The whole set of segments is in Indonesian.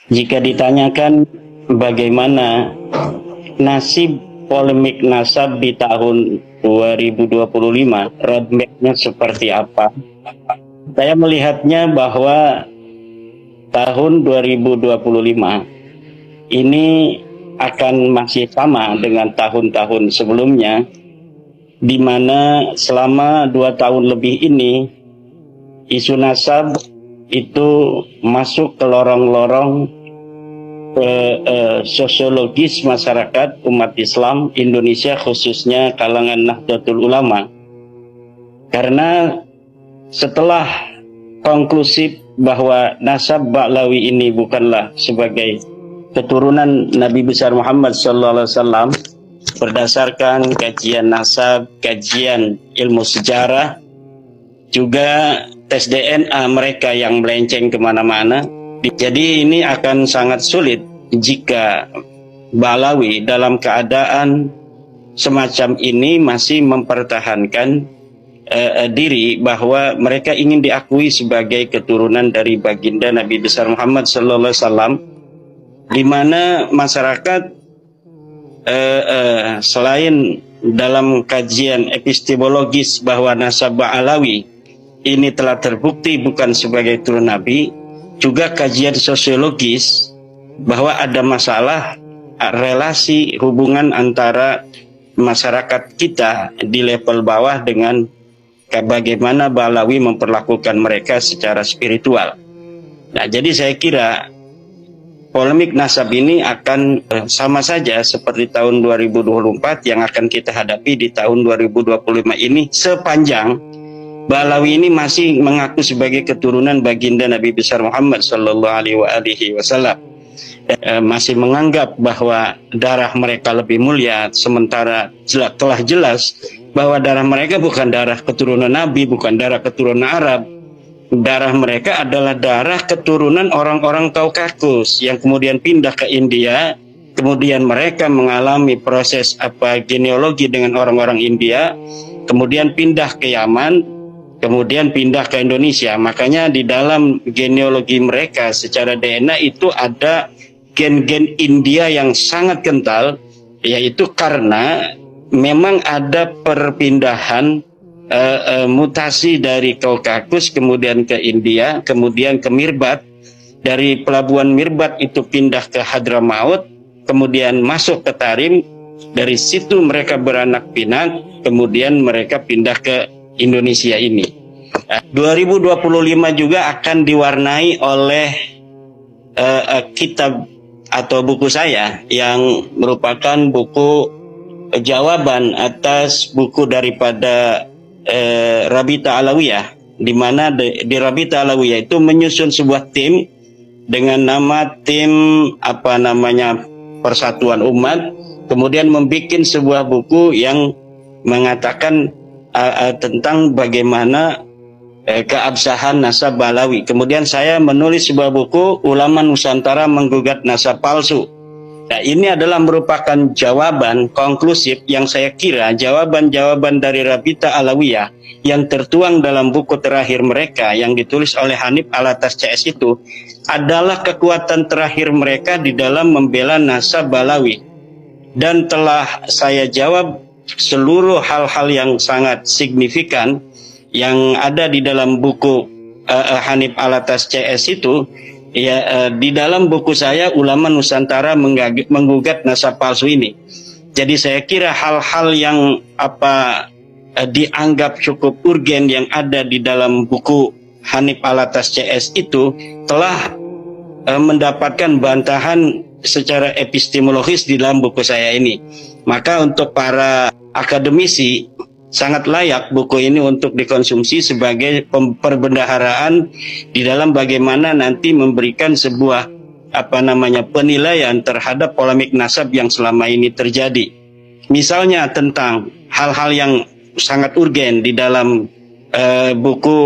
Jika ditanyakan bagaimana nasib polemik nasab di tahun 2025, roadmap-nya seperti apa? Saya melihatnya bahwa tahun 2025 ini akan masih sama dengan tahun-tahun sebelumnya, di mana selama 2 tahun lebih ini isu nasab itu masuk ke lorong-lorong sosiologis masyarakat umat Islam Indonesia, khususnya kalangan Nahdlatul Ulama. Karena setelah konklusif bahwa nasab Ba'lawi ini bukanlah sebagai keturunan Nabi besar Muhammad SAW, berdasarkan kajian nasab, kajian ilmu sejarah, juga tes DNA mereka yang melenceng kemana-mana. Jadi ini akan sangat sulit jika Ba'lawi dalam keadaan semacam ini masih mempertahankan diri bahwa mereka ingin diakui sebagai keturunan dari baginda Nabi besar Muhammad SAW, di mana masyarakat selain dalam kajian epistemologis bahwa nasab Ba'lawi ini telah terbukti bukan sebagai turun Nabi, juga kajian sosiologis bahwa ada masalah relasi hubungan antara masyarakat kita di level bawah dengan bagaimana Ba'lawi memperlakukan mereka secara spiritual. Nah, jadi saya kira polemik nasab ini akan sama saja seperti tahun 2024 yang akan kita hadapi di tahun 2025 ini, sepanjang Ba'lawi ini masih mengaku sebagai keturunan baginda Nabi besar Muhammad sallallahu alaihi wasallam, masih menganggap bahwa darah mereka lebih mulia, sementara telah jelas bahwa darah mereka bukan darah keturunan Nabi, bukan darah keturunan Arab. Darah mereka adalah darah keturunan orang-orang Kaukasus yang kemudian pindah ke India, kemudian mereka mengalami proses genealogi dengan orang-orang India, kemudian pindah ke Yaman, kemudian pindah ke Indonesia. Makanya di dalam genealogi mereka secara DNA itu ada gen-gen India yang sangat kental, yaitu karena memang ada perpindahan mutasi dari Kaukasus kemudian ke India, kemudian ke Mirbat, dari pelabuhan Mirbat itu pindah ke Hadramaut, kemudian masuk ke Tarim, dari situ mereka beranak pinak, kemudian mereka pindah ke Indonesia ini. 2025 juga akan diwarnai oleh kitab atau buku saya yang merupakan buku jawaban atas buku daripada Rabita Alawiyah, di mana di Rabita Alawiyah itu menyusun sebuah tim dengan nama tim Persatuan Umat, kemudian membuat sebuah buku yang mengatakan tentang bagaimana keabsahan nasab Ba'lawi. Kemudian saya menulis sebuah buku Ulama Nusantara Menggugat Nasab Palsu. Nah, ini adalah merupakan jawaban konklusif yang saya kira jawaban-jawaban dari Rabita Alawiyah yang tertuang dalam buku terakhir mereka yang ditulis oleh Hanif Alatas CS itu adalah kekuatan terakhir mereka di dalam membela nasab Ba'lawi. Dan telah saya jawab seluruh hal-hal yang sangat signifikan yang ada di dalam buku Hanif Alatas CS itu. Di dalam buku saya Ulama Nusantara Menggugat Nasab Palsu ini. Jadi saya kira hal-hal yang dianggap cukup urgen yang ada di dalam buku Hanif Alatas CS itu telah mendapatkan bantahan secara epistemologis di dalam buku saya ini. Maka untuk para akademisi sangat layak buku ini untuk dikonsumsi sebagai perbendaharaan di dalam bagaimana nanti memberikan sebuah penilaian terhadap polemik nasab yang selama ini terjadi. Misalnya tentang hal-hal yang sangat urgen di dalam buku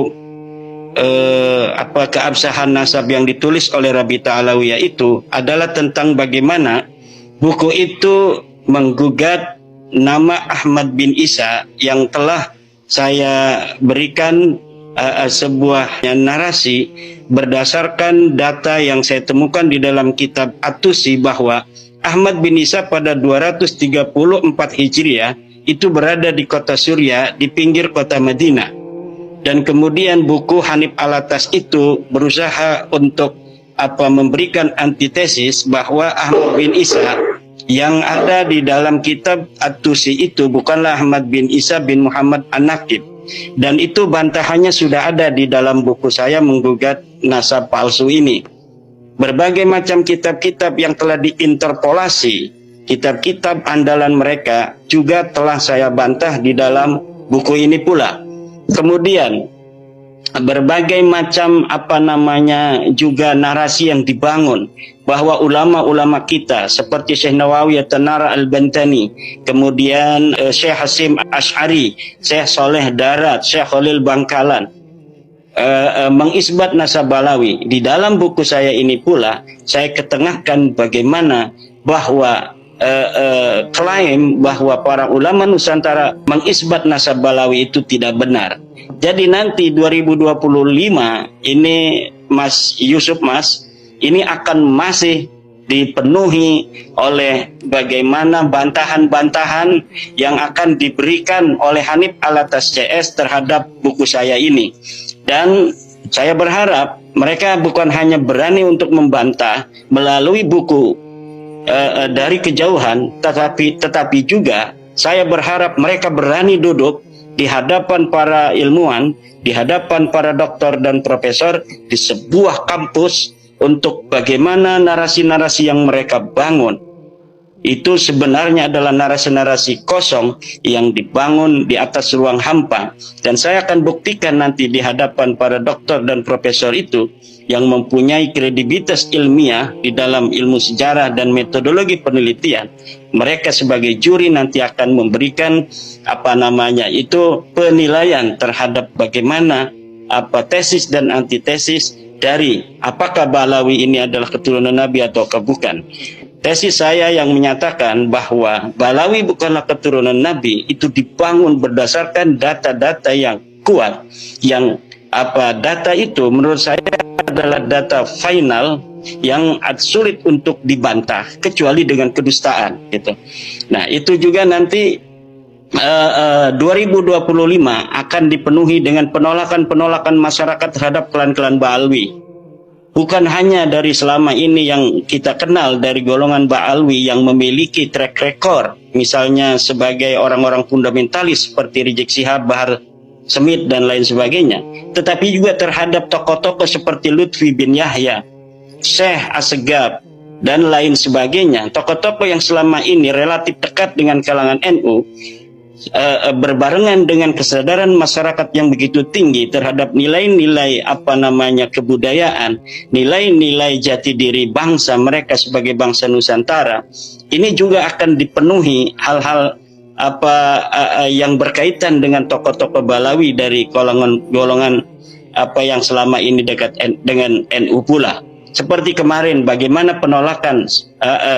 keabsahan nasab yang ditulis oleh Rabita Alawiyah itu adalah tentang bagaimana buku itu menggugat nama Ahmad bin Isa yang telah saya berikan sebuah narasi berdasarkan data yang saya temukan di dalam kitab At-Tusi bahwa Ahmad bin Isa pada 234 Hijriah itu berada di kota Suriah di pinggir kota Madinah. Dan kemudian buku Hanif Alatas itu berusaha untuk memberikan antitesis bahwa Ahmad bin Isa yang ada di dalam kitab At-Tusi itu bukanlah Ahmad bin Isa bin Muhammad An-Naqib. Dan itu bantahannya sudah ada di dalam buku saya menggugat nasab palsu ini. Berbagai macam kitab-kitab yang telah diinterpolasi, kitab-kitab andalan mereka juga telah saya bantah di dalam buku ini pula. Kemudian berbagai macam juga narasi yang dibangun bahwa ulama-ulama kita seperti Syekh Nawawi At-Tanara Al-Bantani, kemudian Syekh Hasim Asy'ari, Syekh Soleh Darat, Syekh Khalil Bangkalan mengisbat nasab Balawi. Di dalam buku saya ini pula saya ketengahkan bagaimana bahwa klaim bahwa para ulama Nusantara mengisbat nasab Balawi itu tidak benar. Jadi nanti 2025 ini Mas Yusuf ini akan masih dipenuhi oleh bagaimana bantahan-bantahan yang akan diberikan oleh Hanif Alatas CS terhadap buku saya ini. Dan saya berharap mereka bukan hanya berani untuk membantah melalui buku dari kejauhan, tetapi juga saya berharap mereka berani duduk di hadapan para ilmuwan, di hadapan para doktor dan profesor di sebuah kampus untuk bagaimana narasi-narasi yang mereka bangun itu sebenarnya adalah narasi-narasi kosong yang dibangun di atas ruang hampa. Dan saya akan buktikan nanti di hadapan para doktor dan profesor itu yang mempunyai kredibilitas ilmiah di dalam ilmu sejarah dan metodologi penelitian. Mereka sebagai juri nanti akan memberikan penilaian terhadap bagaimana tesis dan antitesis dari apakah Balawi ini adalah keturunan Nabi ataukah bukan. Tesis saya yang menyatakan bahwa Balawi bukanlah keturunan Nabi itu dibangun berdasarkan data-data yang kuat, yang data itu menurut saya adalah data final yang sulit untuk dibantah kecuali dengan kedustaan gitu. Nah, itu juga nanti 2025 akan dipenuhi dengan penolakan-penolakan masyarakat terhadap klan-klan Ba'alwi. Bukan hanya dari selama ini yang kita kenal dari golongan Ba'alwi yang memiliki track record, misalnya sebagai orang-orang fundamentalis seperti Rizik Syihab, Bahar Smith dan lain sebagainya, tetapi juga terhadap tokoh-tokoh seperti Lutfi bin Yahya, Syekh Assegaf dan lain sebagainya, tokoh-tokoh yang selama ini relatif dekat dengan kalangan NU, berbarengan dengan kesadaran masyarakat yang begitu tinggi terhadap nilai-nilai kebudayaan, nilai-nilai jati diri bangsa mereka sebagai bangsa Nusantara. Ini juga akan dipenuhi hal-hal yang berkaitan dengan tokoh-tokoh Balawi dari golongan yang selama ini dekat dengan NU pula. Seperti kemarin bagaimana penolakan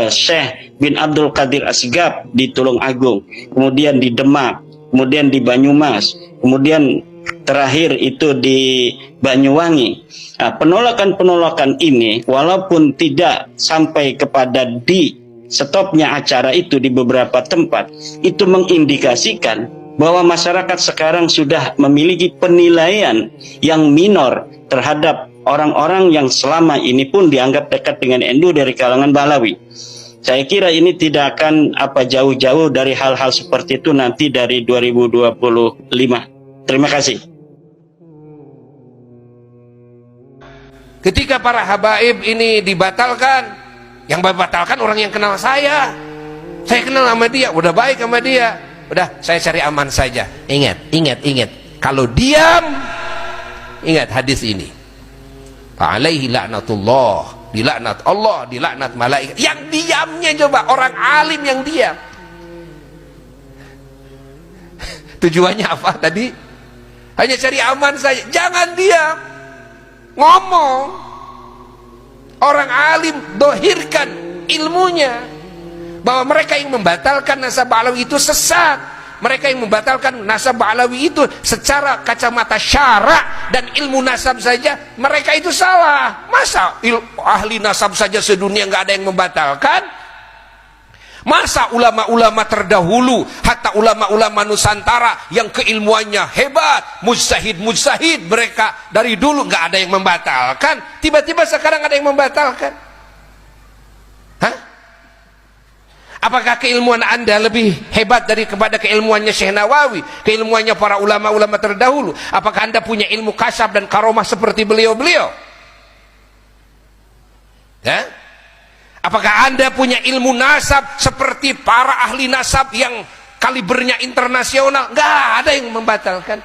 Syekh bin Abdul Qadir Asgaf di Tulungagung, kemudian di Demak, kemudian di Banyumas, kemudian terakhir itu di Banyuwangi. Penolakan-penolakan ini walaupun tidak sampai kepada di stopnya acara itu di beberapa tempat, itu mengindikasikan bahwa masyarakat sekarang sudah memiliki penilaian yang minor terhadap orang-orang yang selama ini pun dianggap dekat dengan NU dari kalangan Balawi. Saya kira ini tidak akan jauh-jauh dari hal-hal seperti itu nanti dari 2025. Terima kasih. Ketika para habaib ini dibatalkan, yang membatalkan orang yang kenal saya kenal sama dia, udah baik sama dia, udah saya cari aman saja. Ingat, kalau diam, ingat hadis ini, alaihi laknatullah, dilaknat Allah, dilaknat malaikat. Yang diamnya coba orang alim yang diam. Tujuannya apa tadi? Hanya cari aman saja, jangan diam, ngomong. Orang alim dohirkan ilmunya bahwa mereka yang membatalkan nasab Ba'alawi itu sesat, mereka yang membatalkan nasab Alawi itu secara kacamata syara dan ilmu nasab saja mereka itu salah. Masa ahli nasab saja sedunia nggak ada yang membatalkan? Masa ulama-ulama terdahulu, hatta ulama-ulama Nusantara yang keilmuannya hebat, mujtahid mereka dari dulu nggak ada yang membatalkan, tiba-tiba sekarang ada yang membatalkan? Hah? Apakah keilmuan Anda lebih hebat kepada keilmuannya Syekh Nawawi, keilmuannya para ulama-ulama terdahulu? Apakah Anda punya ilmu kasyaf dan karomah seperti beliau-beliau? Ya? Apakah Anda punya ilmu nasab seperti para ahli nasab yang kalibernya internasional? Nggak ada yang membatalkan.